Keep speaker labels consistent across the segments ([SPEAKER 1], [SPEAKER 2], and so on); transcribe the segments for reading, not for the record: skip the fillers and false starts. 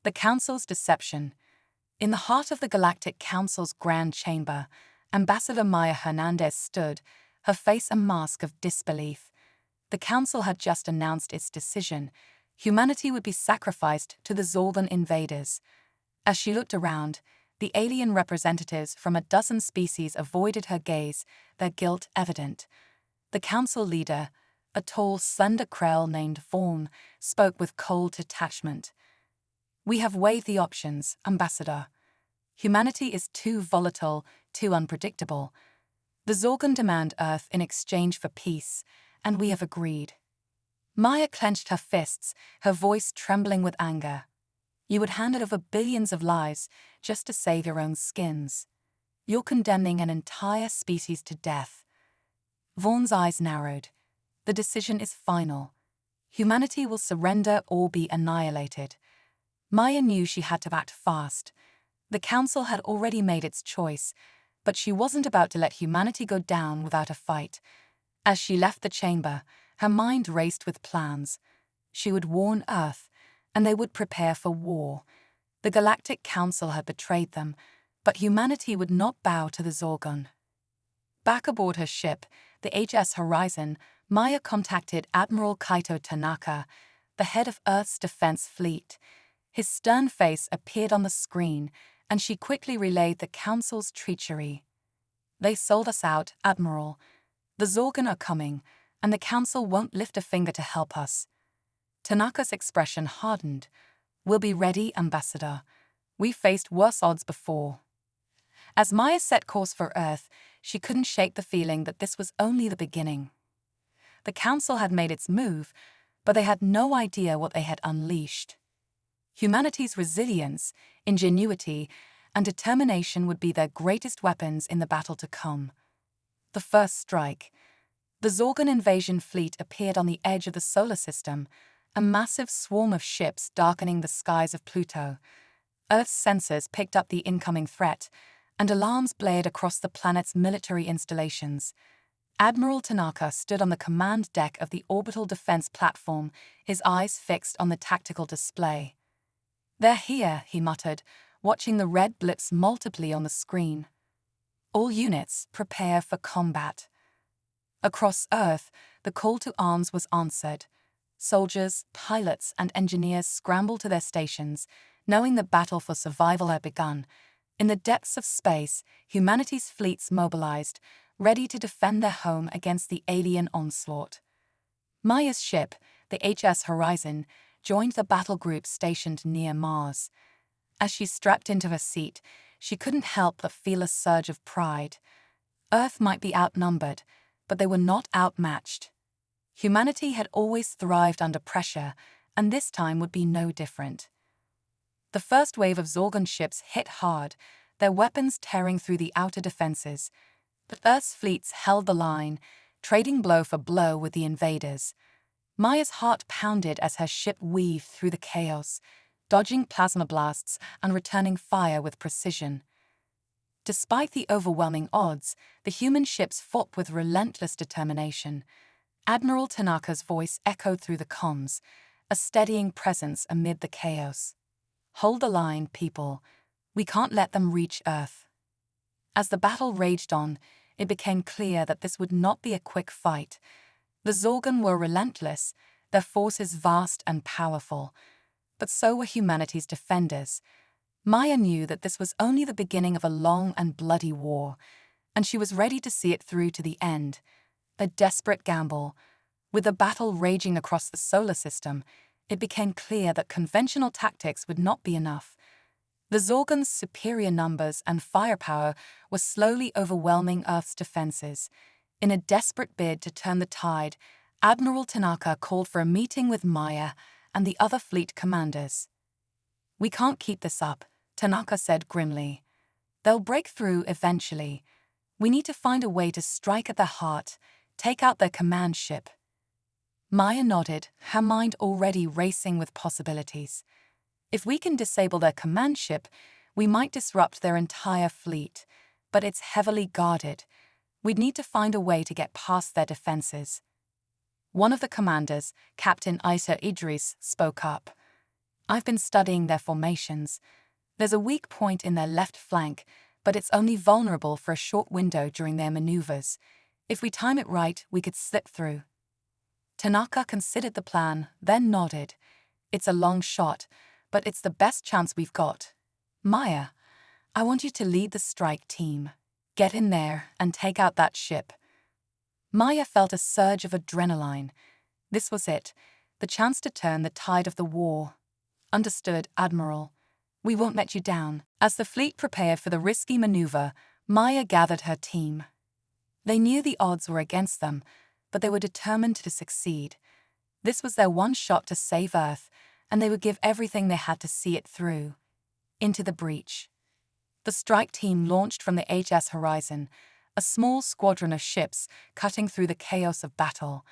[SPEAKER 1] The Council's deception. In the heart of the Galactic Council's grand chamber, Ambassador Maya Hernandez stood, her face a mask of disbelief. The Council had just announced its decision. Humanity would be sacrificed to the Zorgon invaders. As she looked around, the alien representatives from a dozen species avoided her gaze, their guilt evident. The Council leader, a tall, slender Krell named Vaughn, spoke with cold detachment. "We have weighed the options, Ambassador. Humanity is too volatile, too unpredictable. The Zorgon demand Earth in exchange for peace, and we have agreed." Maya clenched her fists, her voice trembling with anger. "You would hand over billions of lives just to save your own skins. You're condemning an entire species to death." Vaughn's eyes narrowed. "The decision is final. Humanity will surrender or be annihilated." Maya knew she had to act fast. The Council had already made its choice, but she wasn't about to let humanity go down without a fight. As she left the chamber, her mind raced with plans. She would warn Earth, and they would prepare for war. The Galactic Council had betrayed them, but humanity would not bow to the Zorgon. Back aboard her ship, the HS Horizon, Maya contacted Admiral Kaito Tanaka, the head of Earth's defense fleet. His stern face appeared on the screen, and she quickly relayed the Council's treachery. "They sold us out, Admiral. The Zorgon are coming, and the Council won't lift a finger to help us." Tanaka's expression hardened. "We'll be ready, Ambassador. We've faced worse odds before." As Maya set course for Earth, she couldn't shake the feeling that this was only the beginning. The Council had made its move, but they had no idea what they had unleashed. Humanity's resilience, ingenuity, and determination would be their greatest weapons in the battle to come. The first strike. The Zorgon invasion fleet appeared on the edge of the solar system, a massive swarm of ships darkening the skies of Pluto. Earth's sensors picked up the incoming threat, and alarms blared across the planet's military installations. Admiral Tanaka stood on the command deck of the orbital defense platform, his eyes fixed on the tactical display. "They're here," he muttered, watching the red blips multiply on the screen. "All units, prepare for combat." Across Earth, the call to arms was answered. Soldiers, pilots, and engineers scrambled to their stations, knowing the battle for survival had begun. In the depths of space, humanity's fleets mobilized, ready to defend their home against the alien onslaught. Maya's ship, the HS Horizon, joined the battle group stationed near Mars. As she strapped into her seat, she couldn't help but feel a surge of pride. Earth might be outnumbered, but they were not outmatched. Humanity had always thrived under pressure, and this time would be no different. The first wave of Zorgon ships hit hard, their weapons tearing through the outer defenses. But Earth's fleets held the line, trading blow for blow with the invaders. Maya's heart pounded as her ship weaved through the chaos, dodging plasma blasts and returning fire with precision. Despite the overwhelming odds, the human ships fought with relentless determination. Admiral Tanaka's voice echoed through the comms, a steadying presence amid the chaos. "Hold the line, people. We can't let them reach Earth." As the battle raged on, it became clear that this would not be a quick fight. The Zorgon were relentless, their forces vast and powerful. But so were humanity's defenders. Maya knew that this was only the beginning of a long and bloody war, and she was ready to see it through to the end. A desperate gamble. With the battle raging across the solar system, it became clear that conventional tactics would not be enough. The Zorgon's superior numbers and firepower were slowly overwhelming Earth's defenses. In a desperate bid to turn the tide, Admiral Tanaka called for a meeting with Maya and the other fleet commanders. "We can't keep this up," Tanaka said grimly. "They'll break through eventually. We need to find a way to strike at their heart, take out their command ship." Maya nodded, her mind already racing with possibilities. "If we can disable their command ship, we might disrupt their entire fleet, but it's heavily guarded. We'd need to find a way to get past their defenses." One of the commanders, Captain Isa Idris, spoke up. I've been studying their formations. There's a weak point in their left flank, but it's only vulnerable for a short window during their maneuvers. If we time it right, we could slip through. Tanaka considered the plan, then nodded. It's a long shot, but it's the best chance we've got. Maya, I want you to lead the strike team. Get in there and take out that ship. Maya felt a surge of adrenaline. This was it, the chance to turn the tide of the war. Understood, Admiral. We won't let you down. As the fleet prepared for the risky maneuver, Maya gathered her team. They knew the odds were against them, but they were determined to succeed. This was their one shot to save Earth, and they would give everything they had to see it through. Into the breach. The strike team launched from the HS Horizon, a small squadron of ships cutting through the chaos of battle.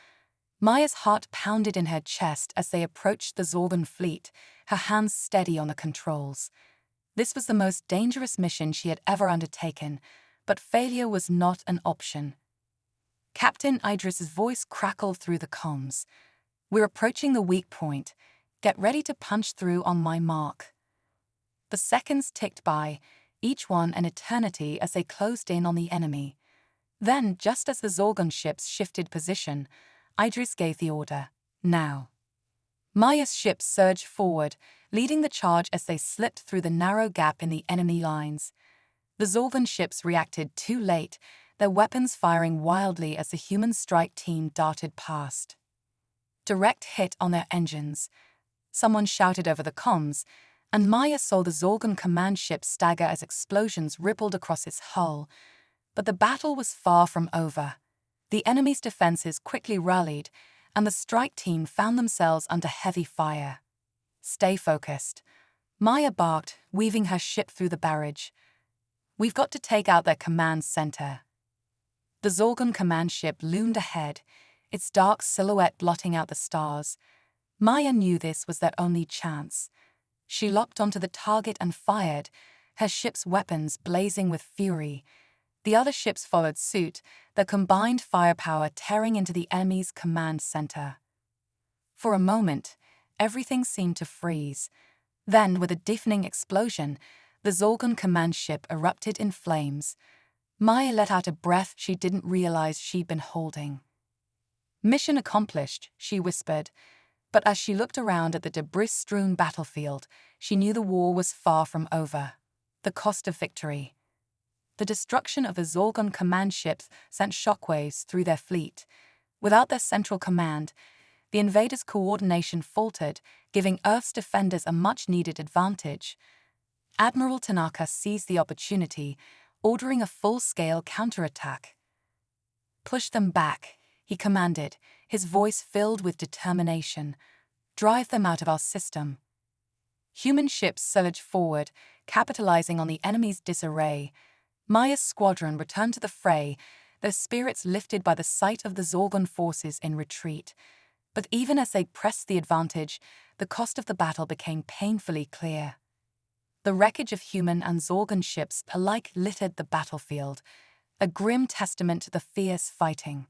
[SPEAKER 1] Maya's heart pounded in her chest as they approached the Zorgon fleet, her hands steady on the controls. This was the most dangerous mission she had ever undertaken, but failure was not an option. Captain Idris's voice crackled through the comms. We're approaching the weak point. Get ready to punch through on my mark. The seconds ticked by, each one an eternity as they closed in on the enemy. Then, just as the Zorgon ships shifted position, Idris gave the order, now. Maya's ships surged forward, leading the charge as they slipped through the narrow gap in the enemy lines. The Zorgon ships reacted too late, their weapons firing wildly as the human strike team darted past. Direct hit on their engines. Someone shouted over the comms, and Maya saw the Zorgon command ship stagger as explosions rippled across its hull. But the battle was far from over. The enemy's defenses quickly rallied, and the strike team found themselves under heavy fire. Stay focused. Maya barked, weaving her ship through the barrage. We've got to take out their command center. The Zorgon command ship loomed ahead, its dark silhouette blotting out the stars. Maya knew this was their only chance. She locked onto the target and fired, her ship's weapons blazing with fury. The other ships followed suit, their combined firepower tearing into the enemy's command center. For a moment, everything seemed to freeze. Then, with a deafening explosion, the Zorgon command ship erupted in flames. Maya let out a breath she didn't realize she'd been holding. Mission accomplished, she whispered. But as she looked around at the debris-strewn battlefield, she knew the war was far from over. The cost of victory. The destruction of the Zorgon command ships sent shockwaves through their fleet. Without their central command, the invaders' coordination faltered, giving Earth's defenders a much-needed advantage. Admiral Tanaka seized the opportunity, ordering a full-scale counterattack. Push them back, he commanded, his voice filled with determination. Drive them out of our system. Human ships surged forward, capitalizing on the enemy's disarray. Maya's squadron returned to the fray, their spirits lifted by the sight of the Zorgon forces in retreat. But even as they pressed the advantage, the cost of the battle became painfully clear. The wreckage of human and Zorgon ships alike littered the battlefield, a grim testament to the fierce fighting.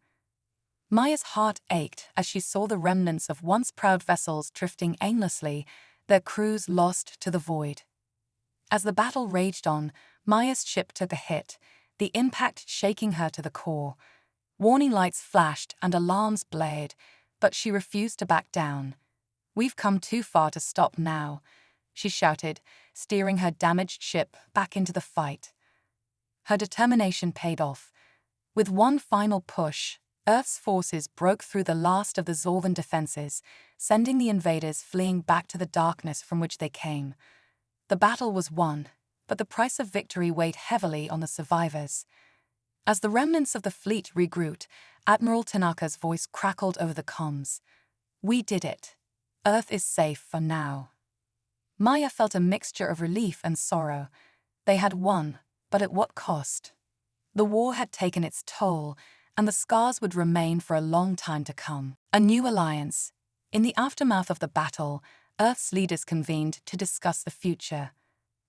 [SPEAKER 1] Maya's heart ached as she saw the remnants of once proud vessels drifting aimlessly, their crews lost to the void. As the battle raged on, Maya's ship took a hit, the impact shaking her to the core. Warning lights flashed and alarms blared, but she refused to back down. We've come too far to stop now, she shouted, steering her damaged ship back into the fight. Her determination paid off. With one final push, Earth's forces broke through the last of the Zorgon defenses, sending the invaders fleeing back to the darkness from which they came. The battle was won, but the price of victory weighed heavily on the survivors. As the remnants of the fleet regrouped, Admiral Tanaka's voice crackled over the comms. We did it. Earth is safe for now. Maya felt a mixture of relief and sorrow. They had won, but at what cost? The war had taken its toll, and the scars would remain for a long time to come. A new alliance. In the aftermath of the battle, Earth's leaders convened to discuss the future.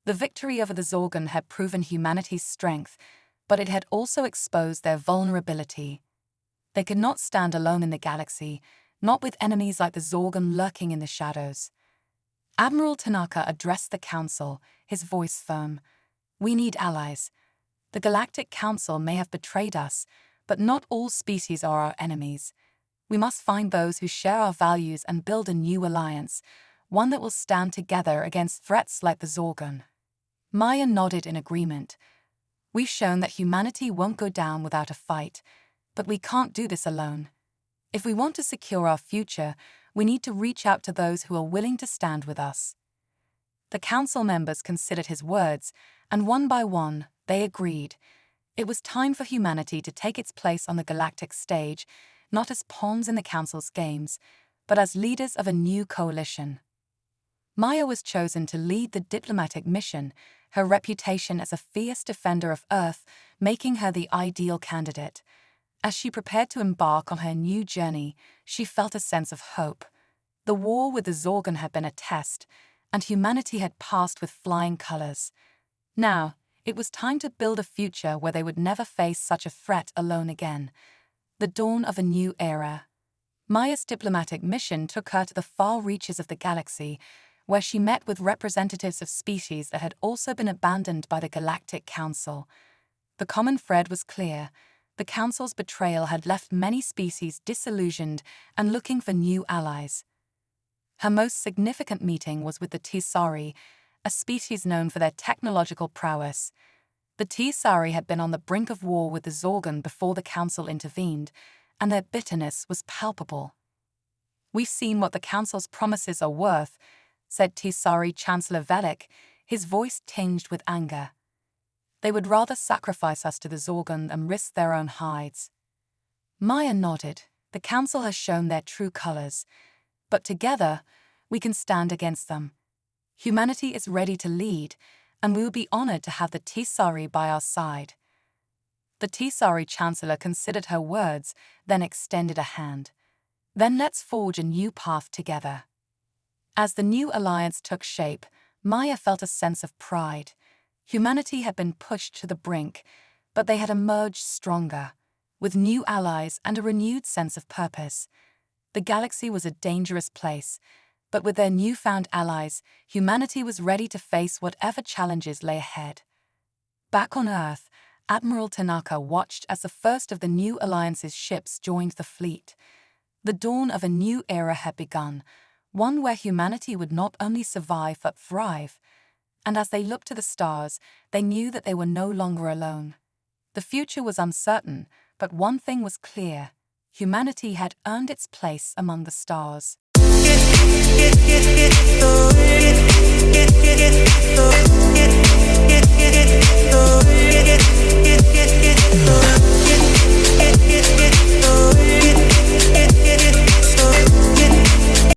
[SPEAKER 1] The victory over the Zorgon had proven humanity's strength, but it had also exposed their vulnerability. They could not stand alone in the galaxy, not with enemies like the Zorgon lurking in the shadows. Admiral Tanaka addressed the council, his voice firm. We need allies. The Galactic Council may have betrayed us, but not all species are our enemies. We must find those who share our values and build a new alliance, one that will stand together against threats like the Zorgon. Maya nodded in agreement. We've shown that humanity won't go down without a fight, but we can't do this alone. If we want to secure our future, we need to reach out to those who are willing to stand with us. The council members considered his words, and one by one, they agreed. It was time for humanity to take its place on the galactic stage, not as pawns in the council's games, but as leaders of a new coalition. Maya was chosen to lead the diplomatic mission, her reputation as a fierce defender of Earth making her the ideal candidate. As she prepared to embark on her new journey, she felt a sense of hope. The war with the Zorgon had been a test, and humanity had passed with flying colors. Now, it was time to build a future where they would never face such a threat alone again. The dawn of a new era. Maya's diplomatic mission took her to the far reaches of the galaxy, where she met with representatives of species that had also been abandoned by the Galactic Council. The common thread was clear. The Council's betrayal had left many species disillusioned and looking for new allies. Her most significant meeting was with the Tisari, a species known for their technological prowess. The Tisari had been on the brink of war with the Zorgon before the Council intervened, and their bitterness was palpable. "We've seen what the Council's promises are worth," said Tisari Chancellor Velik, his voice tinged with anger. "They would rather sacrifice us to the Zorgon and risk their own hides." Maya nodded. The Council has shown their true colors, but together, we can stand against them. Humanity is ready to lead, and we will be honored to have the Tisari by our side. The Tisari Chancellor considered her words, then extended a hand. "Then let's forge a new path together." As the new alliance took shape, Maya felt a sense of pride. Humanity had been pushed to the brink, but they had emerged stronger, with new allies and a renewed sense of purpose. The galaxy was a dangerous place, but with their newfound allies, humanity was ready to face whatever challenges lay ahead. Back on Earth, Admiral Tanaka watched as the first of the new alliance's ships joined the fleet. The dawn of a new era had begun, one where humanity would not only survive but thrive. And as they looked to the stars, they knew that they were no longer alone. The future was uncertain, but one thing was clear: humanity had earned its place among the stars.